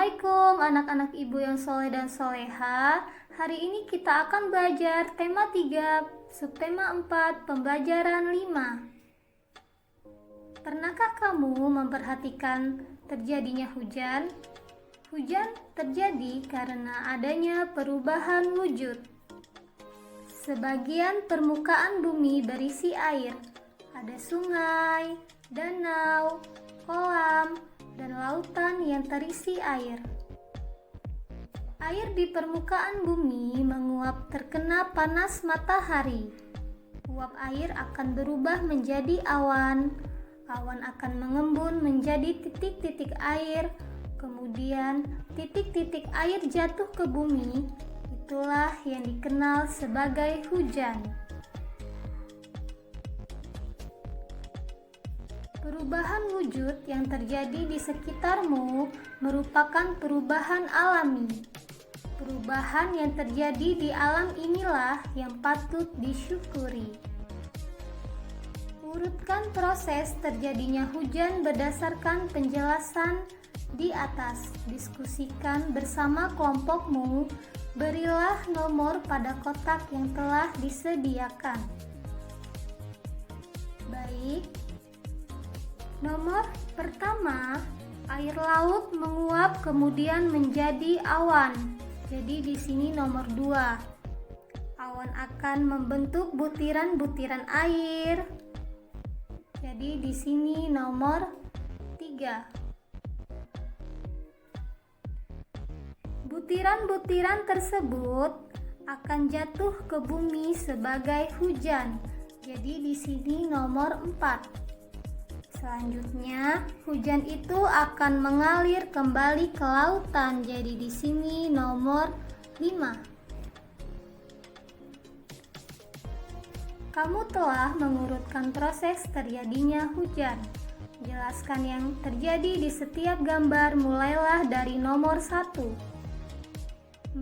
Assalamualaikum anak-anak ibu yang soleh dan soleha. Hari ini kita akan belajar tema 3, subtema 4, pembelajaran 5. Pernahkah kamu memperhatikan terjadinya hujan? Hujan terjadi karena adanya perubahan wujud. Sebagian permukaan bumi berisi air. Ada sungai, danau, kolam, dan lautan yang terisi air. Air di permukaan bumi menguap terkena panas matahari. Uap air akan berubah menjadi awan. Awan akan mengembun menjadi titik-titik air. Kemudian titik-titik air jatuh ke bumi. Itulah yang dikenal sebagai hujan. Perubahan wujud yang terjadi di sekitarmu merupakan perubahan alami. Perubahan yang terjadi di alam inilah yang patut disyukuri. Urutkan proses terjadinya hujan berdasarkan penjelasan di atas. Diskusikan bersama kelompokmu. Berilah nomor pada kotak yang telah disediakan. Baik. Nomor pertama, air laut menguap kemudian menjadi awan. Jadi di sini nomor 2. Awan akan membentuk butiran-butiran air. Jadi di sini nomor 3. Butiran-butiran tersebut akan jatuh ke bumi sebagai hujan. Jadi di sini nomor 4. Selanjutnya, hujan itu akan mengalir kembali ke lautan. Jadi di sini nomor 5. Kamu telah mengurutkan proses terjadinya hujan. Jelaskan yang terjadi di setiap gambar, mulailah dari nomor 1.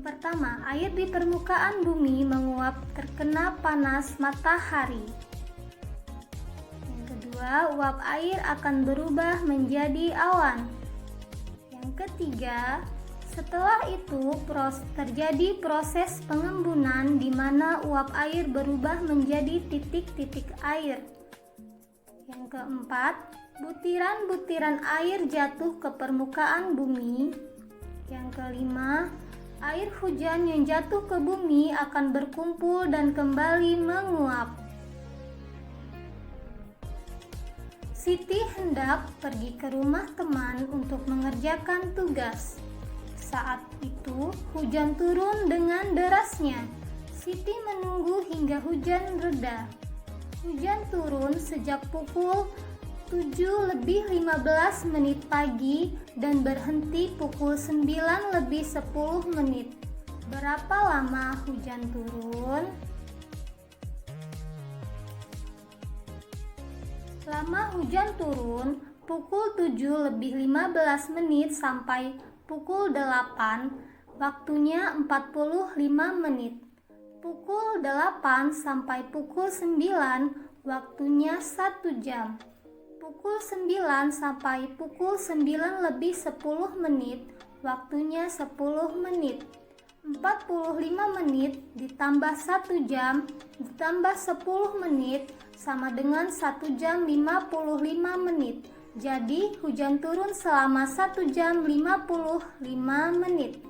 Pertama, air di permukaan bumi menguap terkena panas matahari. Uap air akan berubah menjadi awan. Yang ketiga, setelah itu terjadi proses pengembunan di mana uap air berubah menjadi titik-titik air. Yang keempat, butiran-butiran air jatuh ke permukaan bumi. Yang kelima, air hujan yang jatuh ke bumi akan berkumpul dan kembali menguap. Siti hendak pergi ke rumah teman untuk mengerjakan tugas. Saat itu, hujan turun dengan derasnya. Siti menunggu hingga hujan reda. Hujan turun sejak pukul 7:15 pagi dan berhenti pukul 9:10. Berapa lama hujan turun? Lama hujan turun pukul 7:15 sampai pukul 8, waktunya 45 menit. Pukul 8 sampai pukul 9, waktunya 1 jam. Pukul 9 sampai pukul 9:10, waktunya 10 menit. 45 menit ditambah 1 jam ditambah 10 menit sama dengan 1 jam 55 menit. Jadi hujan turun selama 1 jam 55 menit.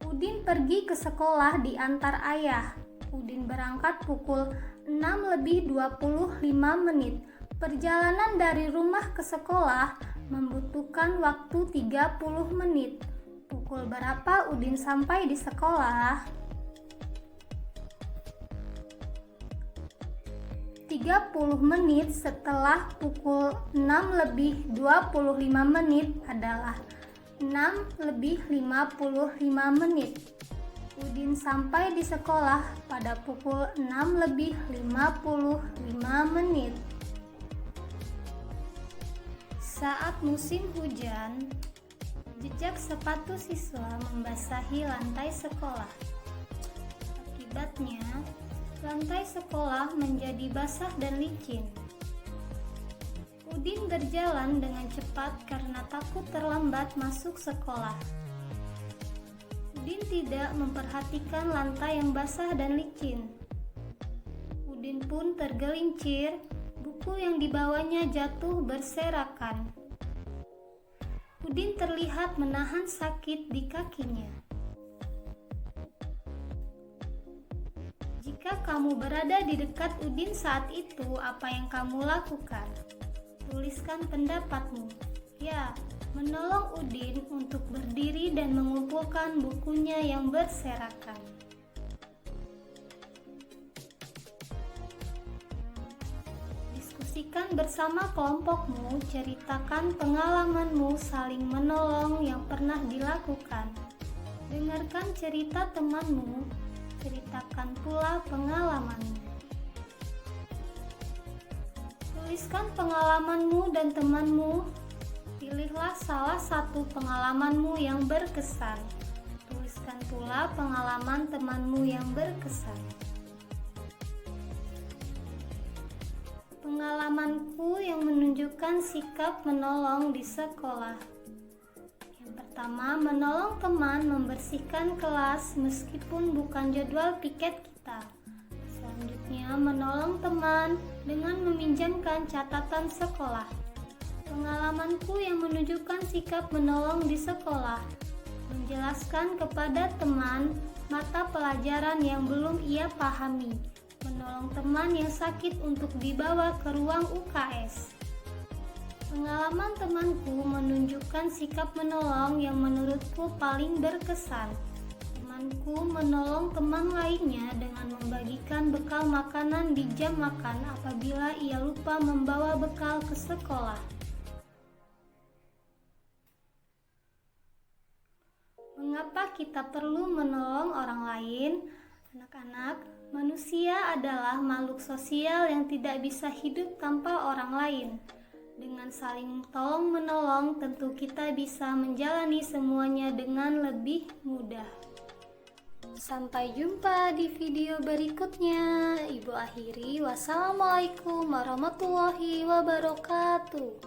Udin pergi ke sekolah diantar ayah. Udin berangkat pukul 6:25. Perjalanan dari rumah ke sekolah membutuhkan waktu 30 menit. Pukul berapa Udin sampai di sekolah? 30 menit setelah pukul 6:25 adalah 6:55. Udin sampai di sekolah pada pukul 6:55. Saat musim hujan, jejak sepatu siswa membasahi lantai sekolah. Akibatnya, lantai sekolah menjadi basah dan licin. Udin berjalan dengan cepat karena takut terlambat masuk sekolah. Udin tidak memperhatikan lantai yang basah dan licin. Udin pun tergelincir, buku yang dibawanya jatuh berserakan. Udin terlihat menahan sakit di kakinya. Jika kamu berada di dekat Udin saat itu, apa yang kamu lakukan? Tuliskan pendapatmu. Ya, menolong Udin untuk berdiri dan mengumpulkan bukunya yang berserakan. Diskusikan bersama kelompokmu, ceritakan pengalamanmu saling menolong yang pernah dilakukan. Dengarkan cerita temanmu, ceritakan pula pengalamanmu. Tuliskan pengalamanmu dan temanmu. Pilihlah salah satu pengalamanmu yang berkesan. Tuliskan pula pengalaman temanmu yang berkesan. Pengalamanku yang menunjukkan sikap menolong di sekolah. Yang pertama, menolong teman membersihkan kelas meskipun bukan jadwal piket kita. Selanjutnya, menolong teman dengan meminjamkan catatan sekolah. Pengalamanku yang menunjukkan sikap menolong di sekolah. Menjelaskan kepada teman mata pelajaran yang belum ia pahami. Menolong teman yang sakit untuk dibawa ke ruang UKS. Pengalaman temanku menunjukkan sikap menolong yang menurutku paling berkesan. Temanku menolong teman lainnya dengan membagikan bekal makanan di jam makan apabila ia lupa membawa bekal ke sekolah. Mengapa kita perlu menolong orang lain? Anak-anak, manusia adalah makhluk sosial yang tidak bisa hidup tanpa orang lain. Dengan saling tolong-menolong, tentu kita bisa menjalani semuanya dengan lebih mudah. Sampai jumpa di video berikutnya. Ibu akhiri, wassalamualaikum warahmatullahi wabarakatuh.